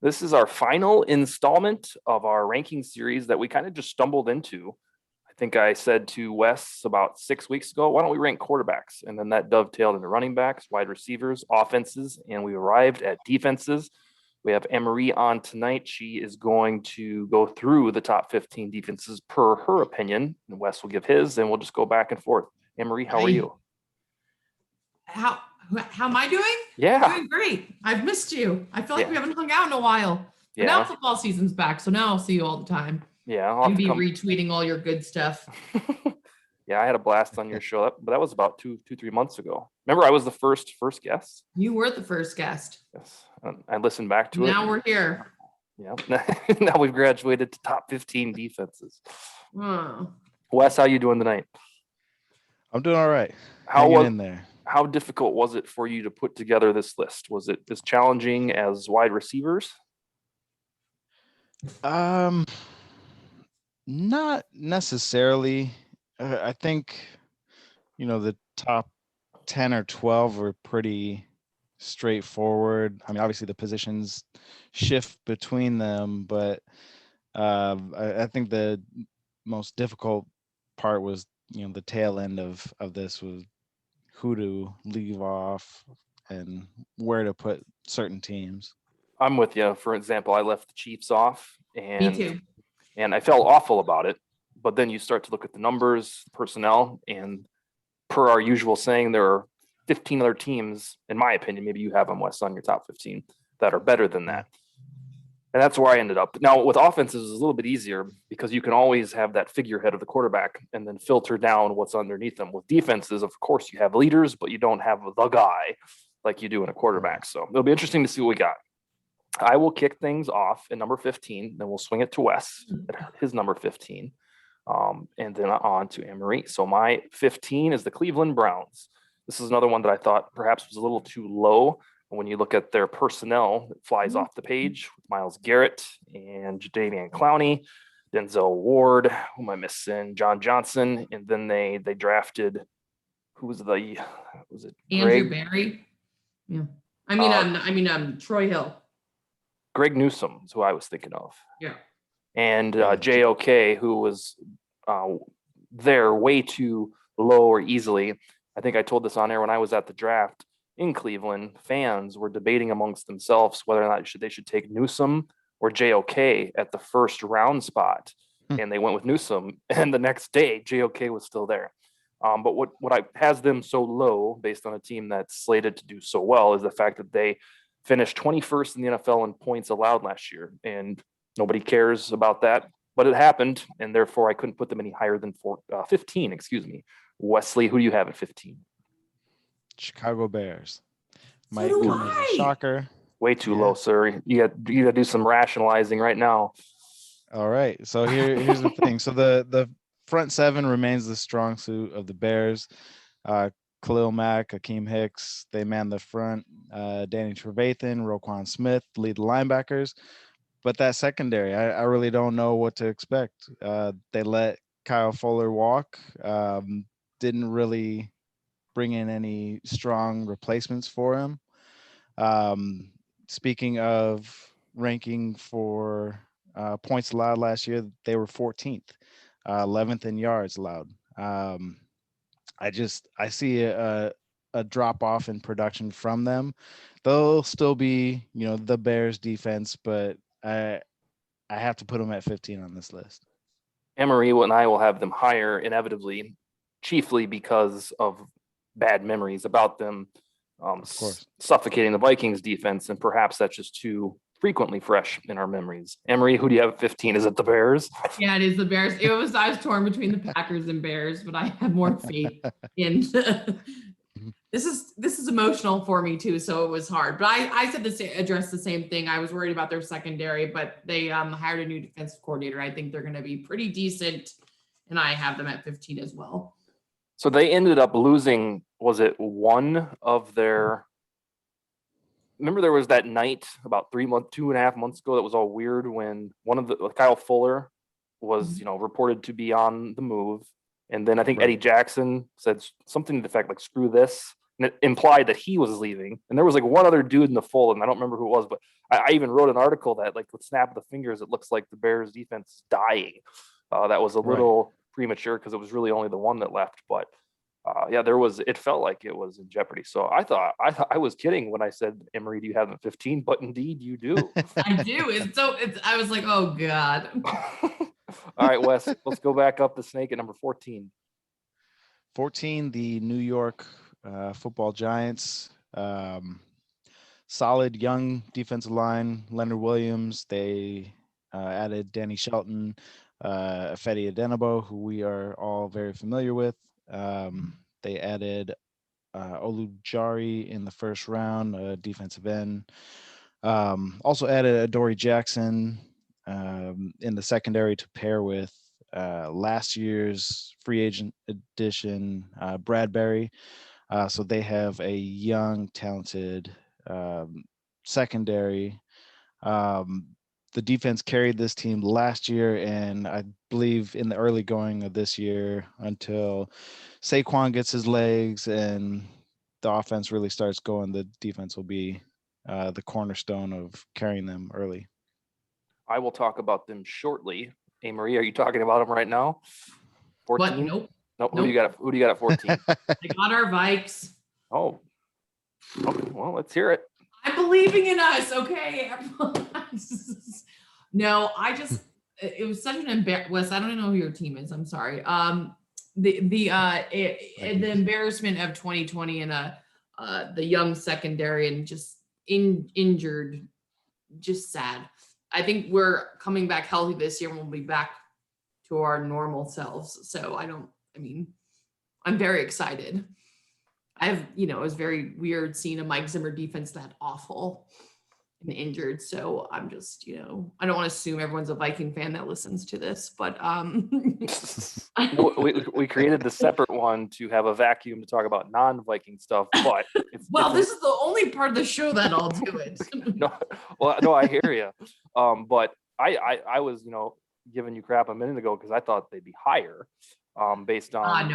This is our final installment of our ranking series that we kind of just stumbled into. I think I said to Wes about 6 weeks ago, why don't we rank quarterbacks? And then that dovetailed into running backs, wide receivers, offenses, and we arrived at defenses. We have AMarie on tonight. She is going to go through the top 15 defenses per her opinion, and Wes will give his, and we'll just go back and forth. AMarie, how are you? How am I doing? Yeah. Doing great. I've missed you. I feel like Yeah. we haven't hung out in a while. But Yeah. now football season's back, so now I'll see you all the time. Yeah. I'll And be retweeting all your good stuff. Yeah, I had a blast on your show, but that was about 3 months ago. Remember, I was the first guest. You were the first guest. Yes, I listened back to it. Now we're here. Yeah. Now we've graduated to top 15 defenses. Oh. Wes, how you doing tonight? I'm doing all right. Hanging in there. How difficult was it for you to put together this list? Was it as challenging as wide receivers? Not necessarily. I think, the top 10 or 12 were pretty straightforward. I mean, obviously the positions shift between them, but I think the most difficult part was, the tail end of this was who to leave off and where to put certain teams. I'm with you. For example, I left the Chiefs off, and Me too. And I felt awful about it. But then you start to look at the numbers, personnel, and per our usual saying, there are 15 other teams, in my opinion, maybe you have them, Wes, on your top 15, that are better than that. And that's where I ended up. Now, with offenses, it's a little bit easier because you can always have that figurehead of the quarterback and then filter down what's underneath them. With defenses, of course, you have leaders, but you don't have the guy like you do in a quarterback. So it'll be interesting to see what we got. I will kick things off at number 15, then we'll swing it to Wes at his number 15, and then on to AMarie. So my 15 is the Cleveland Browns. This is another one that I thought perhaps was a little too low. When you look at their personnel, it flies off the page with Myles Garrett and Jadeveon Clowney, Denzel Ward, who am I missing? John Johnson, and then they drafted, was it Andrew Berry? Yeah. I mean Troy Hill. Greg Newsome is who I was thinking of. Yeah. And JOK, who was there way too low or easily. I think I told this on air when I was at the draft in Cleveland. Fans were debating amongst themselves whether or not they should take Newsome or JOK at the first round spot. And they went with Newsome. And the next day, JOK was still there. But what has them so low based on a team that's slated to do so well is the fact that they finished 21st in the NFL in points allowed last year, and nobody cares about that, but it happened, and therefore I couldn't put them any higher than 15, excuse me. Wesley, who do you have at 15? Chicago Bears. Might come as a shocker. Way too low, sir. You got to do some rationalizing right now. All right, so here's the thing. So the front seven remains the strong suit of the Bears. Khalil Mack, Akeem Hicks, they man the front. Danny Trevathan, Roquan Smith lead the linebackers. But that secondary, I really don't know what to expect. They let Kyle Fuller walk. Didn't really bring in any strong replacements for him. Speaking of ranking for points allowed last year, they were 14th, 11th in yards allowed. I see a drop off in production from them. They'll still be, the Bears defense, but I have to put them at 15 on this list. AMarie and I will have them higher inevitably, chiefly because of bad memories about them suffocating the Vikings defense, and perhaps that's just too frequently fresh in our memories. AMarie, who do you have at 15? Is it the Bears? Yeah, it is the Bears. I was torn between the Packers and Bears, but I have more faith in this is emotional for me too, so it was hard. But I said addressed the same thing. I was worried about their secondary, but they hired a new defensive coordinator. I think they're going to be pretty decent, and I have them at 15 as well. So they ended up losing, was it one of their remember there was that night about 2.5 months ago that was all weird when one of the Kyle Fuller was, reported to be on the move. And then I think Eddie Jackson said something to the effect like, screw this. and it implied that he was leaving. And there was like one other dude in the fold, and I don't remember who it was, but I even wrote an article that like with snap of the fingers, it looks like the Bears defense is dying. That was a little premature because it was really only the one that left, but yeah, it felt like it was in jeopardy. So I thought I was kidding when I said, AMarie, do you have them 15? But indeed you do. I do. I was like, oh God. All right, Wes, let's go back up the snake at number 14. 14, the New York Football Giants. Solid young defensive line. Leonard Williams. They added Danny Shelton, Fedi Adenabo, who we are all very familiar with. They added Olujari in the first round, defensive end. Also added Adoree Jackson in the secondary to pair with last year's free agent addition, Bradbury. So they have a young, talented secondary. The defense carried this team last year, and I believe in the early going of this year until Saquon gets his legs and the offense really starts going, the defense will be the cornerstone of carrying them early. I will talk about them shortly. AMarie, are you talking about them right now? 14? What? Nope. Nope. Who do you got? Who do you got at 14? They got our Vikes. Oh, okay. Well, let's hear it. I'm believing in us. Okay. No, it was such an embarrassment. Wes, I don't know who your team is. I'm sorry. The embarrassment of 2020 and the young secondary and just injured, just sad. I think we're coming back healthy this year and we'll be back to our normal selves. So I'm very excited. It was very weird seeing a Mike Zimmer defense that awful and injured. So I'm just, I don't want to assume everyone's a Viking fan that listens to this, but we created the separate one to have a vacuum to talk about non-Viking stuff, but this is the only part of the show that I'll do it. No, I hear you. But I was, giving you crap a minute ago because I thought they'd be higher. Based on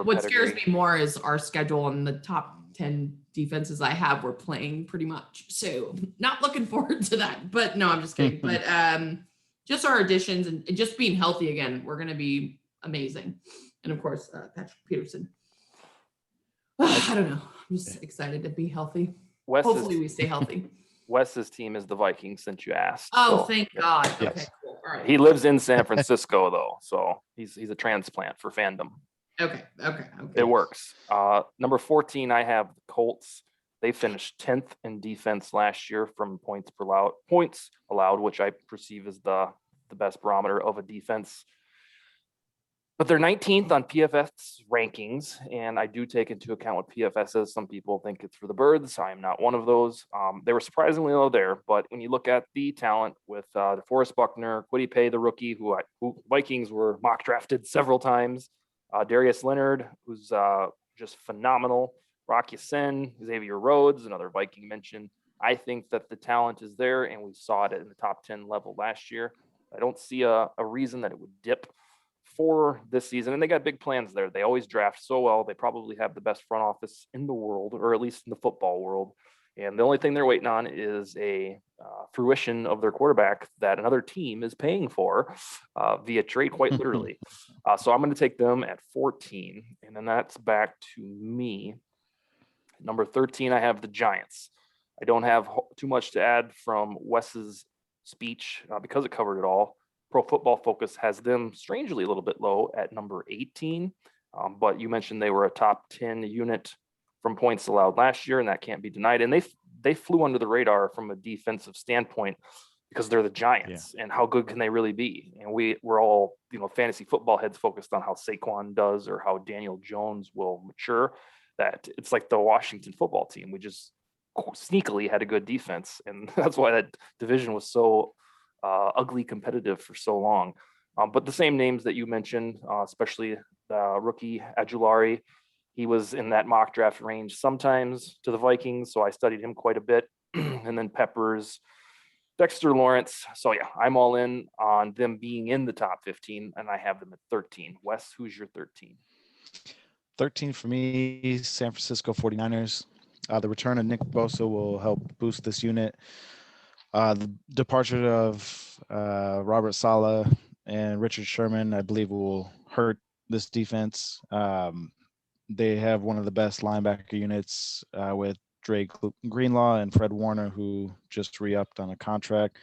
what scares me more is our schedule, and the top 10 defenses I have we're playing pretty much, so not looking forward to that. But no, I'm just kidding. But just our additions and just being healthy again, we're going to be amazing. And of course Patrick Peterson. I don't know, I'm just excited to be healthy. Hopefully we stay healthy. Wes's team is the Vikings, since you asked. Thank God. Yes. Okay, cool. All right. He lives in San Francisco though, so he's a transplant for fandom. Okay. It works. Number 14, I have the Colts. They finished 10th in defense last year from points allowed, which I perceive as the best barometer of a defense. But they're 19th on PFF's rankings, and I do take into account what PFF says. Some people think it's for the birds. I am not one of those. They were surprisingly low there, but when you look at the talent with DeForest Buckner, Kwity Paye, the rookie, who Vikings were mock drafted several times, Darius Leonard, who's just phenomenal, Rock Ya-Sin, Xavier Rhodes, another Viking mention. I think that the talent is there, and we saw it in the top 10 level last year. I don't see a reason that it would dip for this season, and they got big plans there. They always draft so well. They probably have the best front office in the world, or at least in the football world. And the only thing they're waiting on is a fruition of their quarterback that another team is paying for via trade, quite literally. So I'm going to take them at 14, and then that's back to me. Number 13, I have the Giants. I don't have too much to add from Wes's speech because it covered it all. Pro Football Focus has them strangely a little bit low at number 18, but you mentioned they were a top 10 unit from points allowed last year, and that can't be denied. And they flew under the radar from a defensive standpoint because they're the Giants, and how good can they really be? And we're all, fantasy football heads focused on how Saquon does or how Daniel Jones will mature. That it's like the Washington football team. We just sneakily had a good defense, and that's why that division was so ugly competitive for so long. But the same names that you mentioned, especially the rookie Ajulari, he was in that mock draft range sometimes to the Vikings, so I studied him quite a bit. And then Peppers, Dexter Lawrence. So yeah, I'm all in on them being in the top 15, and I have them at 13. Wes, who's your 13? 13 for me, San Francisco 49ers. The return of Nick Bosa will help boost this unit. The departure of Robert Saleh and Richard Sherman, I believe, will hurt this defense. They have one of the best linebacker units with Drake Greenlaw and Fred Warner, who just re-upped on a contract.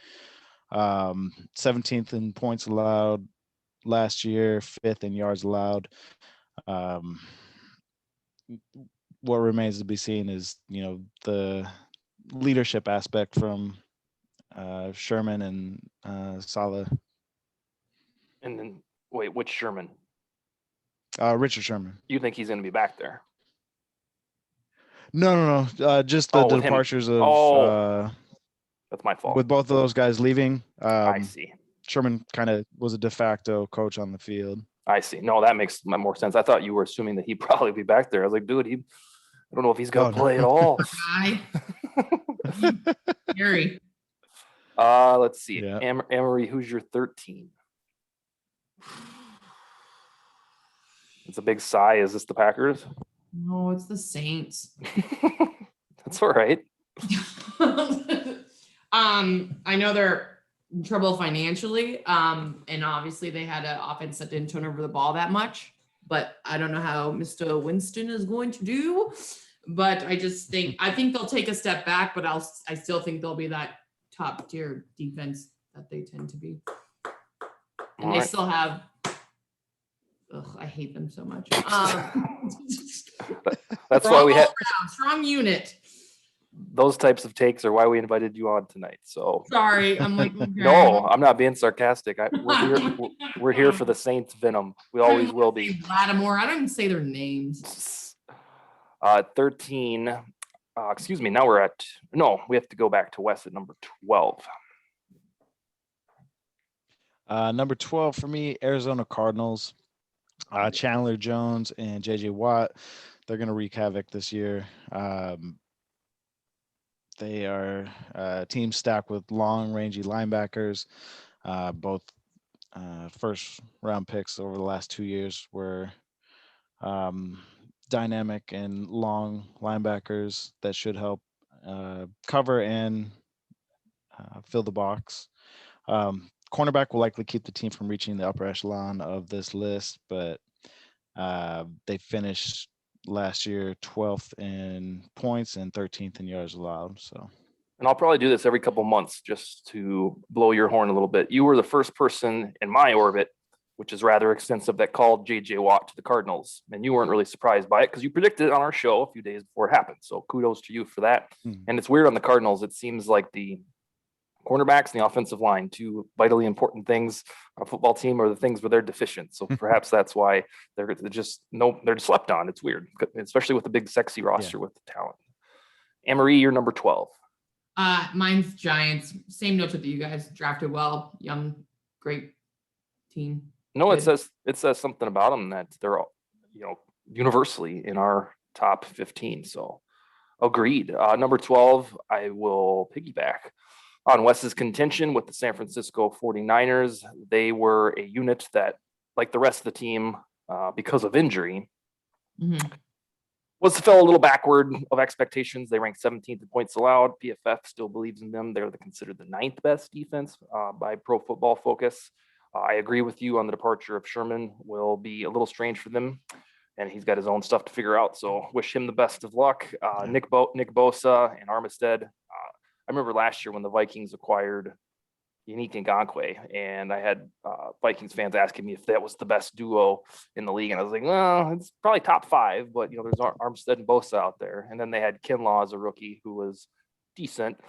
17th in points allowed last year, 5th in yards allowed. What remains to be seen is, the leadership aspect from Sherman and Saleh. And then, wait, which Sherman? Richard Sherman. You think he's going to be back there? No. Just the Oh, with him. departures of That's my fault. with both of those guys leaving. I see. Sherman kind of was a de facto coach on the field. I see. No, that makes more sense. I thought you were assuming that he'd probably be back there. I was like, dude, I don't know if he's going to play at all. Guy. Gary. Let's see. Yeah. AMarie, who's your 13? It's a big sigh. Is this the Packers? No, it's the Saints. That's all right. I know they're in trouble financially. And obviously they had an offense that didn't turn over the ball that much. But I don't know how Mr. Winston is going to do. But I think they'll take a step back, but I still think they'll be that top tier defense that they tend to be. And All they right. still have, I hate them so much. That's why we had strong unit. those types of takes are why we invited you on tonight. So Sorry, I'm like, okay. no, I'm not being sarcastic. We're here for the Saints venom. We always will be. Lattimore. I don't even say their names. 13. Excuse me. Now we have to go back to Wes at number 12. Number 12 for me, Arizona Cardinals. Chandler Jones and JJ Watt, they're going to wreak havoc this year. They are a team stacked with long, rangy linebackers. Both first round picks over the last 2 years were dynamic and long linebackers that should help cover and fill the box. Cornerback will likely keep the team from reaching the upper echelon of this list, but they finished last year 12th in points and 13th in yards allowed. So, and I'll probably do this every couple months just to blow your horn a little bit. You were the first person in my orbit, which is rather extensive, that called JJ Watt to the Cardinals, and you weren't really surprised by it because you predicted it on our show a few days before it happened. So kudos to you for that. And it's weird on the Cardinals. It seems like the cornerbacks and the offensive line, two vitally important things on a football team, are the things where they're deficient. So perhaps that's why they're slept on. It's weird, especially with the big sexy roster with the talent. AMarie, you're number 12. Mine's Giants. Same notes with you guys. Drafted well, young, great team. No, it says something about them that they're universally in our top 15. So agreed. Number 12, I will piggyback on Wes's contention with the San Francisco 49ers. They were a unit that, like the rest of the team, because of injury, fell a little backward of expectations. They ranked 17th in points allowed. PFF still believes in them. They're considered the 9th best defense by Pro Football Focus. I agree with you on the departure of Sherman will be a little strange for them, and he's got his own stuff to figure out. So wish him the best of luck. Nick Bosa and Armistead. I remember last year when the Vikings acquired Yannick Ngakoue, and I had Vikings fans asking me if that was the best duo in the league, and I was like, well, it's probably top 5, but there's Armstead and Bosa out there, and then they had Kinlaw as a rookie who was decent,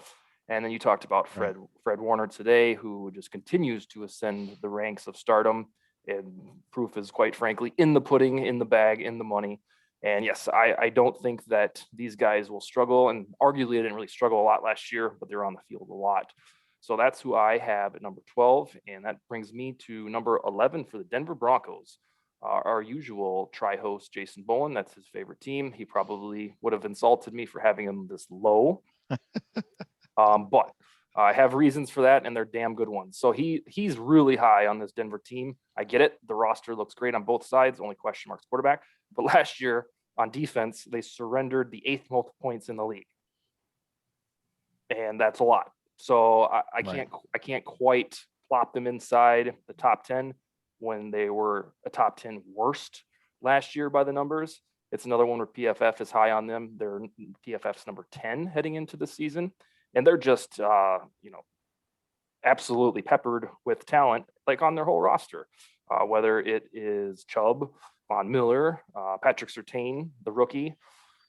and then you talked about Fred Warner today, who just continues to ascend the ranks of stardom, and proof is quite frankly in the pudding, in the bag, in the money. And yes, I don't think that these guys will struggle, and arguably they didn't really struggle a lot last year, but they're on the field a lot. So that's who I have at number 12, and that brings me to number 11 for the Denver Broncos. Our usual tri-host, Jason Bowen, that's his favorite team. He probably would have insulted me for having him this low, but I have reasons for that, and they're damn good ones. So he's really high on this Denver team. I get it. The roster looks great on both sides. Only question marks quarterback. but last year on defense, they surrendered the 8th most points in the league. And that's a lot. So I can't quite plop them inside the top 10 when they were a top 10 worst last year by the numbers. It's another one where PFF is high on them. They're PFF's number 10 heading into the season. And they're just, absolutely peppered with talent, like on their whole roster, whether it is Chubb, Von Miller, Patrick Surtain, the rookie,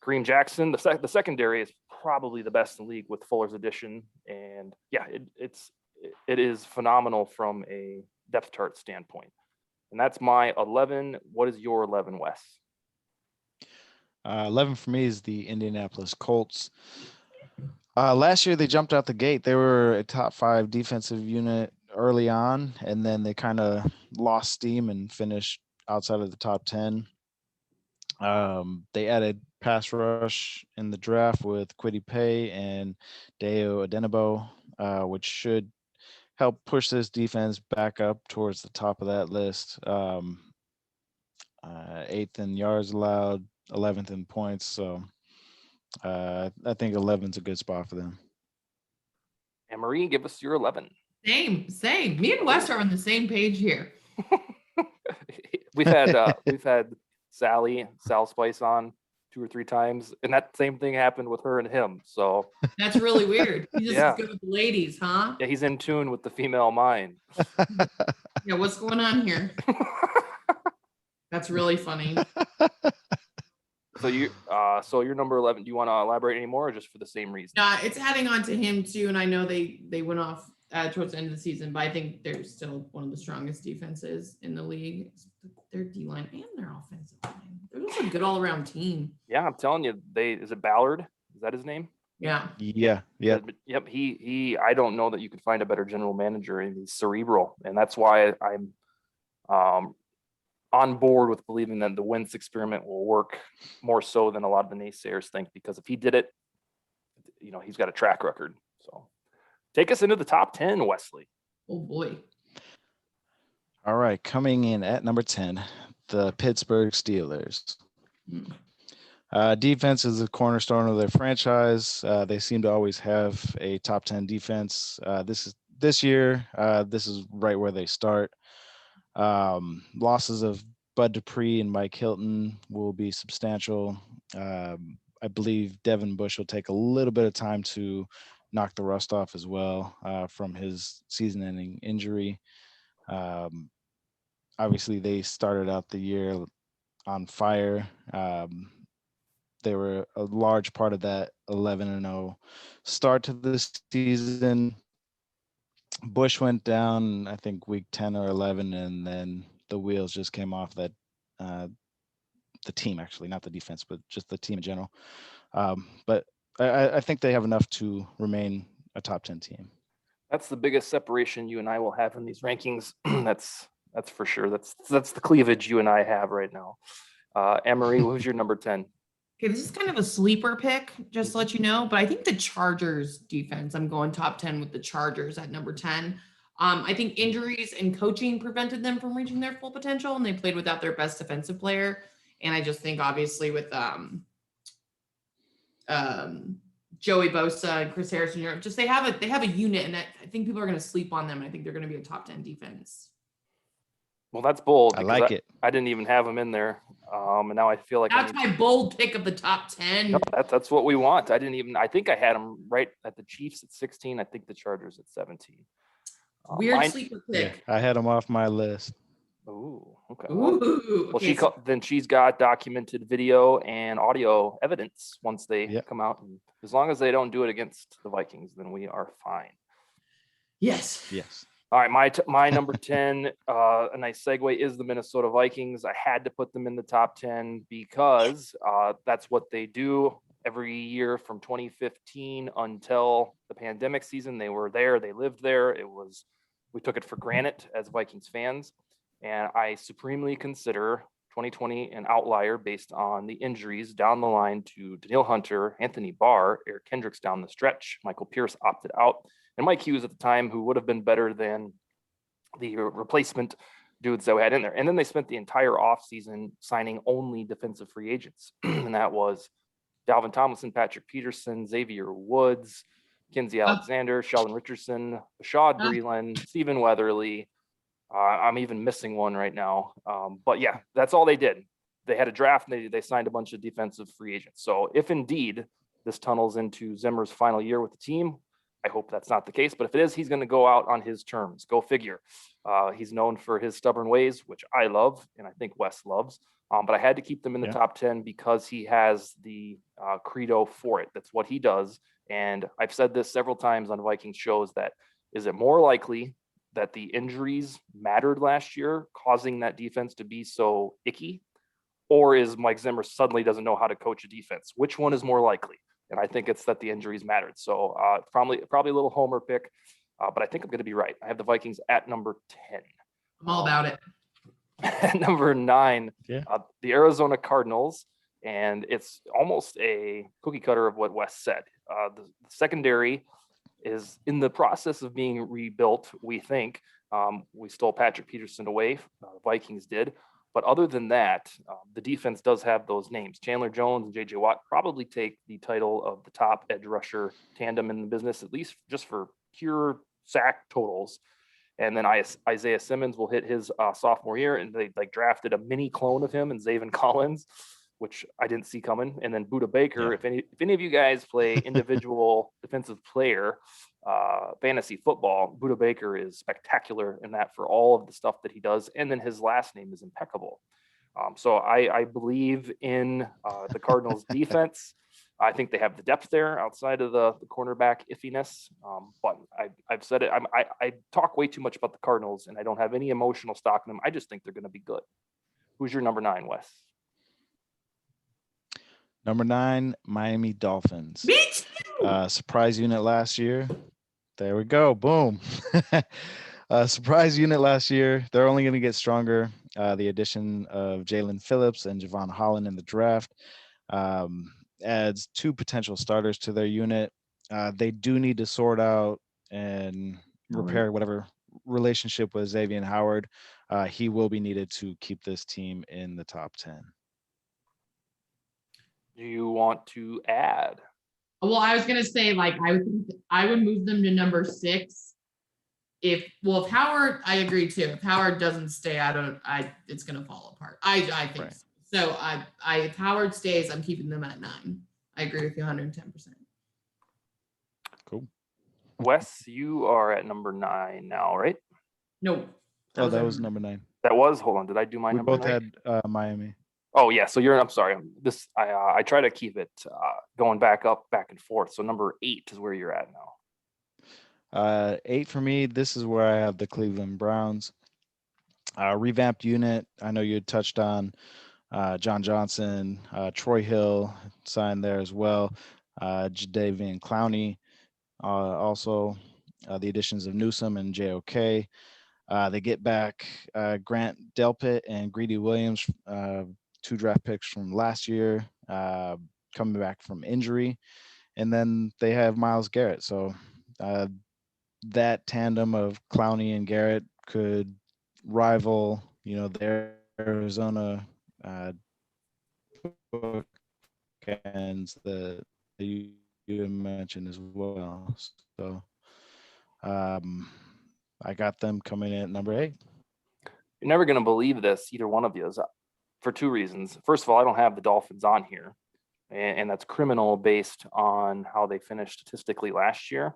Kareem Jackson. The secondary is probably the best in the league with Fuller's addition. And yeah, it is phenomenal from a depth chart standpoint. And that's my 11. What is your 11, Wes? 11 for me is the Indianapolis Colts. Last year, they jumped out the gate. They were a top 5 defensive unit early on, and then they kind of lost steam and finished outside of the top 10. They added pass rush in the draft with Kwity Paye and Deo Adenabo, which should help push this defense back up towards the top of that list. 8th in yards allowed, 11th in points. So I think 11's a good spot for them. AMarie, give us your 11. Same. Me and Wes are on the same page here. we've had Sal Spice on 2 or 3 times, and that same thing happened with her and him. So That's really weird. He's just Yeah. good with the ladies, huh? yeah, he's in tune with the female mind. Yeah, what's going on here? That's really funny. So you're number 11. Do you want to elaborate any more, or just for the same reason? It's adding on to him too, and I know they went off towards the end of the season, but I think they're still one of the strongest defenses in the league. Their D line and their offensive line. They're just a good all around team. Yeah, I'm telling you, is it Ballard? Is that his name? Yeah. Yeah. Yep. He. I don't know that you could find a better general manager, and he's cerebral, and that's why I'm on board with believing that the Wentz experiment will work more so than a lot of the naysayers think, because if he did it, he's got a track record. So take us into the top 10, Wesley. Oh boy. All right, coming in at number 10, the Pittsburgh Steelers. Defense is the cornerstone of their franchise. They seem to always have a top 10 defense. This year, this is right where they start. Losses of Bud Dupree and Mike Hilton will be substantial. I believe Devin Bush will take a little bit of time to knock the rust off as well from his season-ending injury. Obviously, they started out the year on fire. They were a large part of that 11-0 start to the season. Bush went down, I think, week 10 or 11, and then the wheels just came off that the team, actually, not the defense, but just the team in general. But I think they have enough to remain a top 10 team. That's the biggest separation you and I will have in these rankings. That's for sure. That's the cleavage you and I have right now. AMarie, who's your number 10? Okay, this is kind of a sleeper pick, just to let you know, but I think the Chargers defense, I'm going top 10 with the Chargers at number 10. I think injuries and coaching prevented them from reaching their full potential, and they played without their best defensive player. And I just think, obviously, with Joey Bosa and Chris Harrison, just they have a unit, and I think people are going to sleep on them. And I think they're going to be a top 10 defense. Well, that's bold. I like it. I didn't even have them in there, and now I feel like That's my bold pick of the top 10. No, that's what we want. I think I had them right at the Chiefs at 16. I think the Chargers at 17. Weird sleeper pick. Yeah, I had them off my list. Ooh, okay. Ooh, Well, then she's got documented video and audio evidence once they come out, and as long as they don't do it against the Vikings, then we are fine. Yes. All right, my number 10, a nice segue, is the Minnesota Vikings. I had to put them in the top 10 because that's what they do every year from 2015 until the pandemic season. They were there, they lived there. We took it for granted as Vikings fans. And I supremely consider 2020 an outlier based on the injuries down the line to Danielle Hunter, Anthony Barr, Eric Kendricks down the stretch. Michael Pierce opted out. And Mike Hughes at the time, who would have been better than the replacement dudes that we had in there. And then they spent the entire offseason signing only defensive free agents. And that was Dalvin Tomlinson, Patrick Peterson, Xavier Woods, Kinsey Alexander, Sheldon Richardson, Bashad Breeland, Stephen Weatherly. I'm even missing one right now. But yeah, that's all they did. They had a draft and they signed a bunch of defensive free agents. So if indeed this tunnels into Zimmer's final year with the team, I hope that's not the case. But if it is, he's going to go out on his terms. Go figure. He's known for his stubborn ways, which I love, and I think Wes loves. But I had to keep them in the top 10 because he has the credo for it. That's what he does. And I've said this several times on Vikings shows that is it more likely that the injuries mattered last year, causing that defense to be so icky? Or is Mike Zimmer suddenly doesn't know how to coach a defense? Which one is more likely? And I think it's that the injuries mattered. So probably a little homer pick, but I think I'm going to be right. I have the Vikings at number 10. I'm all about it. At number 9, the Arizona Cardinals. And it's almost a cookie cutter of what Wes said. The secondary is in the process of being rebuilt, we think. We stole Patrick Peterson away. The Vikings did. But other than that, the defense does have those names. Chandler Jones and J.J. Watt probably take the title of the top edge rusher tandem in the business, at least just for pure sack totals. And then Isaiah Simmons will hit his sophomore year, and they drafted a mini clone of him and Zaven Collins, which I didn't see coming. And then Budda Baker, if any of you guys play individual defensive player fantasy football, Budda Baker is spectacular in that for all of the stuff that he does. And then his last name is impeccable. So I believe in the Cardinals defense. I think they have the depth there outside of the cornerback iffiness. But I've said it. I talk way too much about the Cardinals, and I don't have any emotional stock in them. I just think they're going to be good. Who's your number 9, Wes? Number 9, Miami Dolphins. Me too. Surprise unit last year. There we go. Boom. Surprise unit last year. They're only going to get stronger. The addition of Jalen Phillips and Javon Holland in the draft adds 2 potential starters to their unit. They do need to sort out and repair whatever relationship with Xavier Howard. He will be needed to keep this team in the top 10. Do you want to add? Well, I was gonna say, like, I would move them to number 6. If Howard, I agree too. If Howard doesn't stay, it's gonna fall apart. I think Right. so. If Howard stays, I'm keeping them at 9. I agree with you 110%. Cool. Wes, you are at number 9 now, right? No. That was number 9. That was, hold on, did I do my We number both 9? had Miami. Oh yeah, so I'm sorry. I try to keep it going back and forth. So number 8 is where you're at now. 8 for me. This is where I have the Cleveland Browns. Revamped unit. I know you had touched on John Johnson, Troy Hill signed there as well. Jadeveon Clowney, also the additions of Newsome and JOK. They get back Grant Delpit and Greedy Williams, 2 draft picks from last year, coming back from injury. And then they have Myles Garrett. So that tandem of Clowney and Garrett could rival, their Arizona bookends that you mentioned as well. So I got them coming in at number 8. You're never going to believe this, either one of you, is for 2 reasons. First of all, I don't have the Dolphins on here, and that's criminal based on how they finished statistically last year.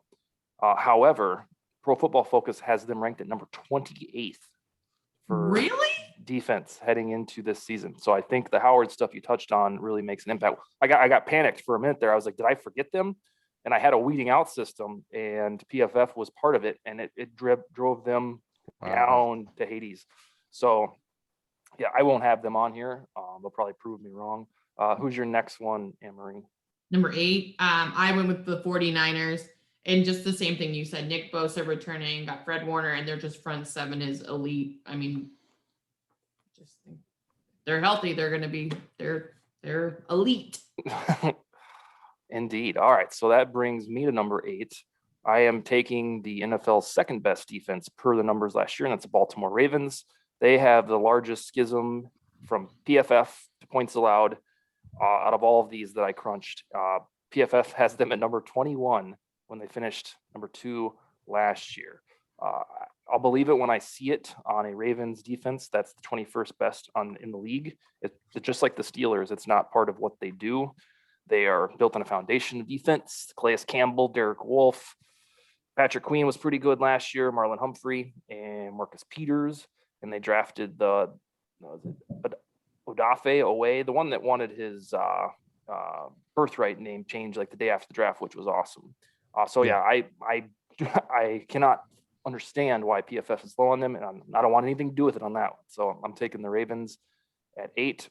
However, Pro Football Focus has them ranked at number 28th for Really? defense heading into this season. So I think the Howard stuff you touched on really makes an impact. I got panicked for a minute there. I was like, did I forget them? And I had a weeding out system, and PFF was part of it, and it drove them down to Hades. So yeah, I won't have them on here. They'll probably prove me wrong. Who's your next one, AMarie? Number 8, I went with the 49ers, and just the same thing you said. Nick Bosa returning, got Fred Warner, and their just front 7 is elite. I mean, just think they're healthy. They're going to be they're elite. Indeed. All right. So that brings me to number 8. I am taking the NFL's second best defense per the numbers last year, and that's the Baltimore Ravens. They have the largest schism from PFF to points allowed out of all of these that I crunched. PFF has them at number 21 when they finished number 2 last year. I'll believe it when I see it on a Ravens defense that's the 21st best in the league. It's just like the Steelers. It's not part of what they do. They are built on a foundation of defense. Calais Campbell, Derek Wolfe, Patrick Queen was pretty good last year, Marlon Humphrey, and Marcus Peters. And they drafted the Odafe Owe, the one that wanted his birthright name changed like the day after the draft, which was awesome. I cannot understand why PFF is low on them, and I don't want anything to do with it on that one. So I'm taking the Ravens at 8.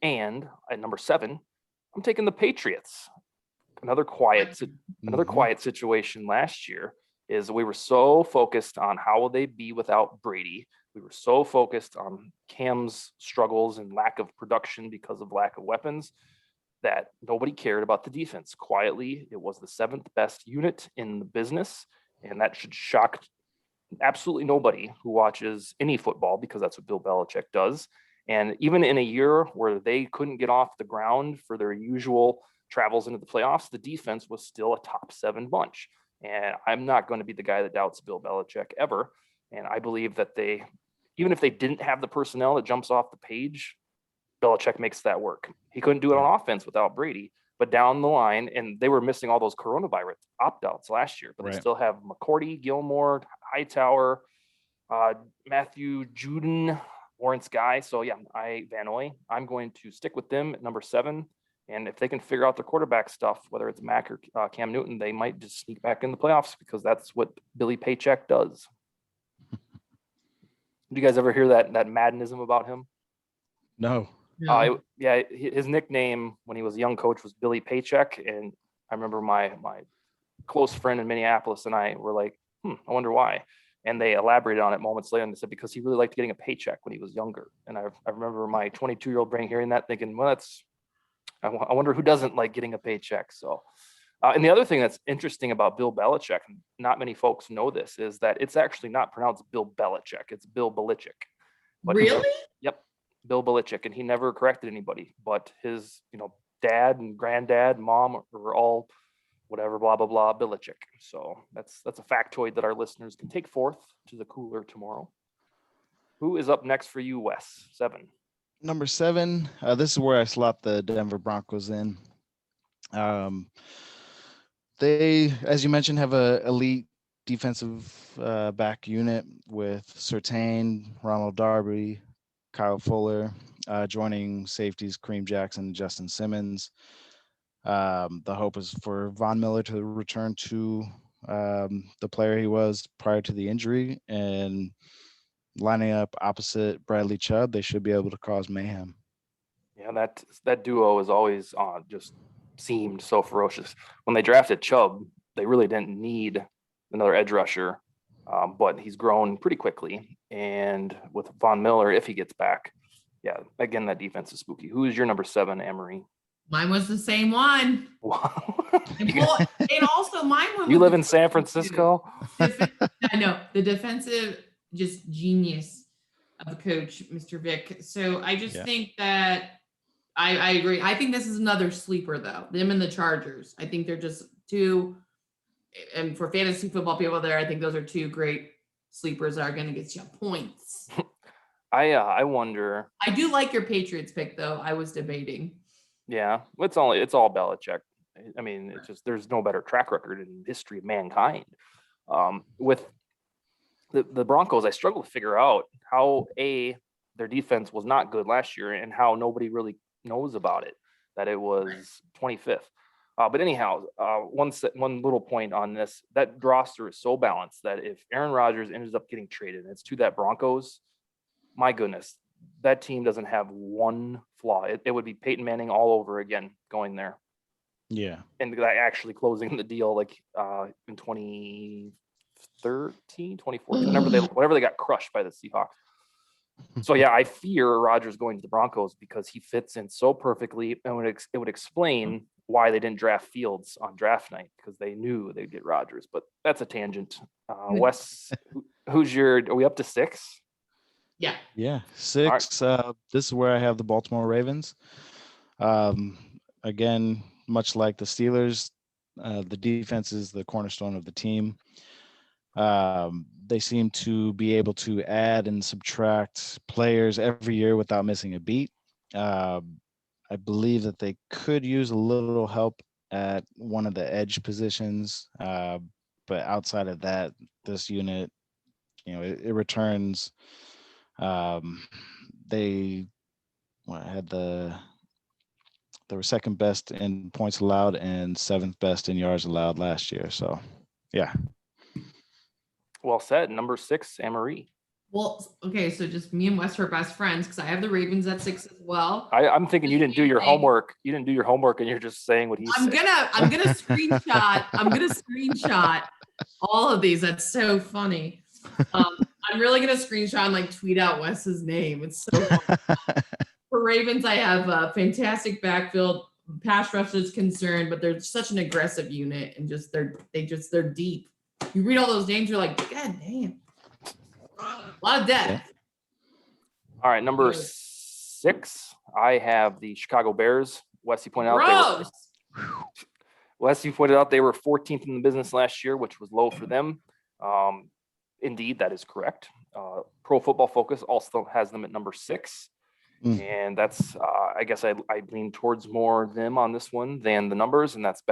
And at number 7, I'm taking the Patriots. Another quiet situation last year is we were so focused on how will they be without Brady. We were so focused on Cam's struggles and lack of production because of lack of weapons that nobody cared about the defense. Quietly, it was the 7th best unit in the business, and that should shock absolutely nobody who watches any football, because that's what Bill Belichick does. And even in a year where they couldn't get off the ground for their usual travels into the playoffs, the defense was still a top 7 bunch. And I'm not going to be the guy that doubts Bill Belichick ever. And I believe that even if they didn't have the personnel that jumps off the page, Belichick makes that work. He couldn't do it on offense without Brady, but down the line, and they were missing all those coronavirus opt-outs last year, but they still have McCourty, Gilmore, Hightower, Matthew Judon, Lawrence Guy. So yeah, Van Noy, I'm going to stick with them at number 7. And if they can figure out their quarterback stuff, whether it's Mac or Cam Newton, they might just sneak back in the playoffs, because that's what Billy Paycheck does. Do you guys ever hear that maddenism about him? No. His nickname when he was a young coach was Billy Paycheck. And I remember my close friend in Minneapolis and I were like, I wonder why. And they elaborated on it moments later, and they said because he really liked getting a paycheck when he was younger. And I remember my 22-year-old brain hearing that, thinking, well, I wonder who doesn't like getting a paycheck. So, and the other thing that's interesting about Bill Belichick, and not many folks know this, is that it's actually not pronounced Bill Belichick. It's Bill Belichick. But really? Yep. Bill Belichick. And he never corrected anybody, but his, dad and granddad, mom were all whatever, blah, blah, blah, Belichick. So that's a factoid that our listeners can take forth to the cooler tomorrow. Who is up next for you, Wes? 7. Number 7, this is where I slapped the Denver Broncos in. They, as you mentioned, have a elite defensive back unit with Surtain, Ronald Darby, Kyle Fuller, joining safeties Kareem Jackson and Justin Simmons. The hope is for Von Miller to return to the player he was prior to the injury, and lining up opposite Bradley Chubb, they should be able to cause mayhem. Yeah, that duo has always just seemed so ferocious. When they drafted Chubb, they really didn't need another edge rusher, but he's grown pretty quickly. And with Von Miller, if he gets back, again, that defense is spooky. Who is your number 7, AMarie? Mine was the same one. Wow. And also mine one. You live in San Francisco? I know, the defensive just genius of the coach, Mr. Vick. So I just think that I agree. I think this is another sleeper, though. Them and the Chargers. I think they're just two, and for fantasy football people there, I think those are 2 great sleepers that are going to get you points. I wonder. I do like your Patriots pick, though. I was debating. Yeah, it's all Belichick. I mean, it's just there's no better track record in the history of mankind. With the Broncos, I struggle to figure out how their defense was not good last year, and how nobody really knows about it, that it was 25th. But anyhow, one little point on this, that roster is so balanced that if Aaron Rodgers ends up getting traded and it's to that Broncos, my goodness, that team doesn't have one flaw. It would be Peyton Manning all over again going there. Yeah. And actually closing the deal like in 2013, 2014, whenever they got crushed by the Seahawks. So yeah, I fear Rodgers going to the Broncos because he fits in so perfectly, and it would explain why they didn't draft Fields on draft night, because they knew they'd get Rodgers. But that's a tangent. Wes, are we up to 6? Yeah. Yeah, 6. This is where I have the Baltimore Ravens. Again, much like the Steelers, the defense is the cornerstone of the team. They seem to be able to add and subtract players every year without missing a beat. I believe that they could use a little help at one of the edge positions, but outside of that, this unit, it returns. They had they were second best in points allowed and 7th best in yards allowed last year. So, yeah. Well said. Number 6, AMarie. Well, okay, so just me and Wes are best friends because I have the Ravens at 6 as well. I'm thinking you didn't do your Same thing. homework. You didn't do your homework, and you're just saying what he's saying. I'm gonna screenshot all of these. That's so funny. I'm really gonna screenshot and like tweet out Wes's name. It's so funny. For Ravens, I have a fantastic backfield. Pass rush is concerned, but they're such an aggressive unit, and they're deep. You read all those names, you're like, God damn. A lot of depth. Yeah. All right, number 6, I have the Chicago Bears. Wesley pointed out they were 14th in the business last year, which was low for them. Indeed, that is correct. Pro Football Focus also has them at number 6. And that's, I guess I lean towards more them on this one than the numbers. And that's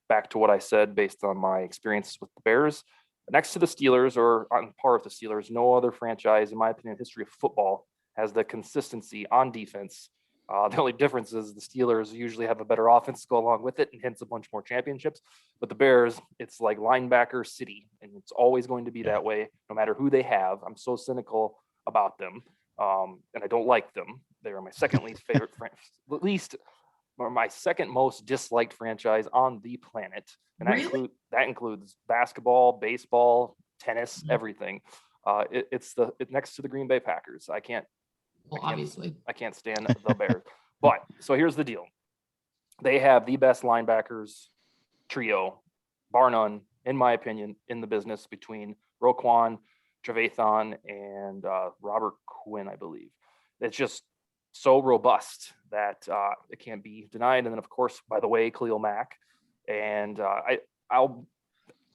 back to what I said based on my experiences with the Bears. Next to the Steelers, or on par with the Steelers, no other franchise, in my opinion, in the history of football has the consistency on defense. The only difference is the Steelers usually have a better offense to go along with it, and hence a bunch more championships. But the Bears, it's like linebacker city, and it's always going to be that way, no matter who they have. I'm so cynical about them, and I don't like them. They are my second least favorite, or my second most disliked franchise on the planet, and that includes basketball, baseball, tennis, everything. It's next to the Green Bay Packers. Obviously, I can't stand the Bears. But so here's the deal: they have the best linebackers trio, bar none, in my opinion, in the business between Roquan, Trevathan, and Robert Quinn, I believe. It's just so robust that it can't be denied. And then, of course, by the way, Khalil Mack. And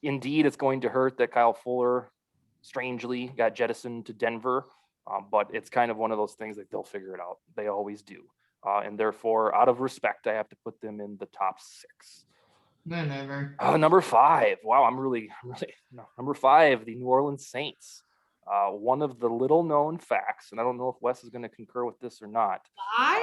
indeed, it's going to hurt that Kyle Fuller strangely got jettisoned to Denver. But it's kind of one of those things that they'll figure it out. They always do. And therefore, out of respect, I have to put them in the top 6. Whatever. Number 5. Wow, I'm really number 5, the New Orleans Saints. One of the little known facts, and I don't know if Wes is going to concur with this or not. 5?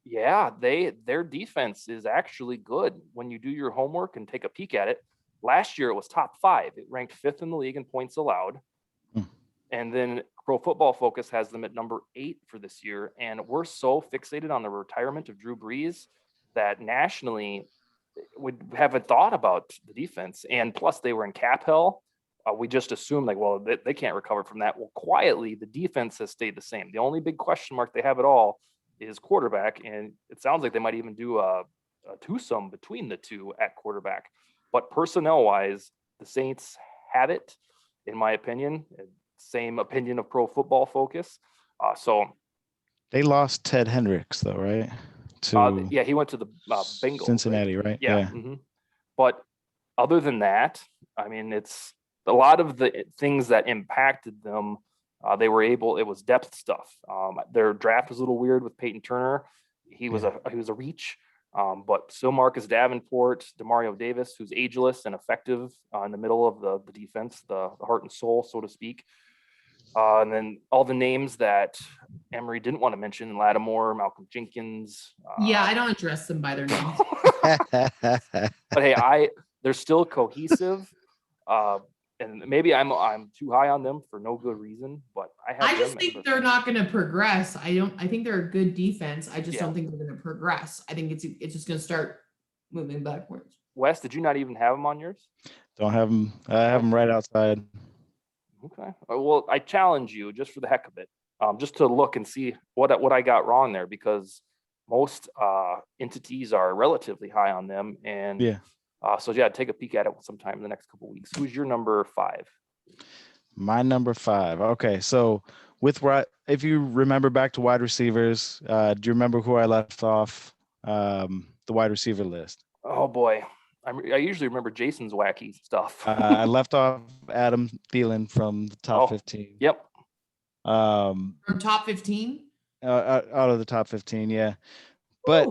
Yeah, their defense is actually good when you do your homework and take a peek at it. Last year, it was top 5. It ranked 5th in the league in points allowed. And then Pro Football Focus has them at number 8 for this year. And we're so fixated on the retirement of Drew Brees that nationally we haven't thought about the defense. And plus, they were in cap hell. We just assumed they can't recover from that. Well, quietly, the defense has stayed the same. The only big question mark they have at all is quarterback. And it sounds like they might even do a twosome between the two at quarterback. But personnel-wise, the Saints have it, in my opinion. Same opinion of Pro Football Focus. So they lost Ted Hendricks, though, right? Yeah, he went to the Bengals. Cincinnati, right? Yeah. Mm-hmm. But other than that, I mean, it's a lot of the things that impacted them. It was depth stuff. Their draft was a little weird with Peyton Turner. He was a reach. But still Marcus Davenport, Demario Davis, who's ageless and effective in the middle of the defense, the heart and soul, so to speak. And then all the names that AMarie didn't want to mention: Lattimore, Malcolm Jenkins. Yeah, I don't address them by their names. But hey, they're still cohesive. And maybe I'm too high on them for no good reason, but I just think they're not going to progress. I think they're a good defense. I just don't think they're going to progress. I think it's just going to start moving backwards. Wes, did you not even have them on yours? Don't have them. I have them right outside. Okay. Well, I challenge you just for the heck of it, just to look and see what I got wrong there, because most entities are relatively high on them. And so take a peek at it sometime in the next couple of weeks. Who's your number 5? My number 5. Okay, so if you remember back to wide receivers, do you remember who I left off the wide receiver list? Oh boy, I usually remember Jason's wacky stuff. I left off Adam Thielen from the top 15. Yep. Um, From top 15? out of the top 15, yeah. But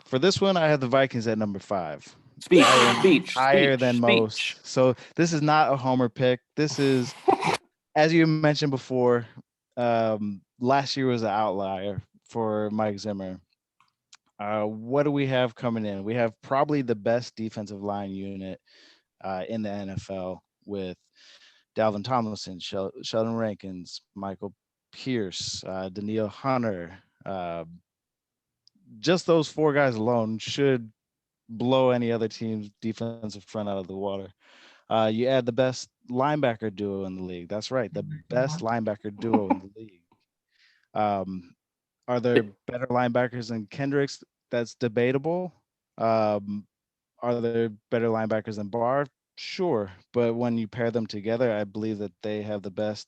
for this one, I have the Vikings at number 5. Speech, Yeah. speech, Higher speech, than speech. most. So this is not a homer pick. This is, as you mentioned before, last year was an outlier for Mike Zimmer. What do we have coming in? We have probably the best defensive line unit in the NFL with Dalvin Tomlinson, Sheldon Rankins, Michael Pierce, Daniil Hunter. Just those 4 guys alone should blow any other team's defensive front out of the water. You add the best linebacker duo in the league. That's right, the best linebacker duo in the league. Are there better linebackers than Kendricks? That's debatable. Are there better linebackers than Barr? Sure, but when you pair them together, I believe that they have the best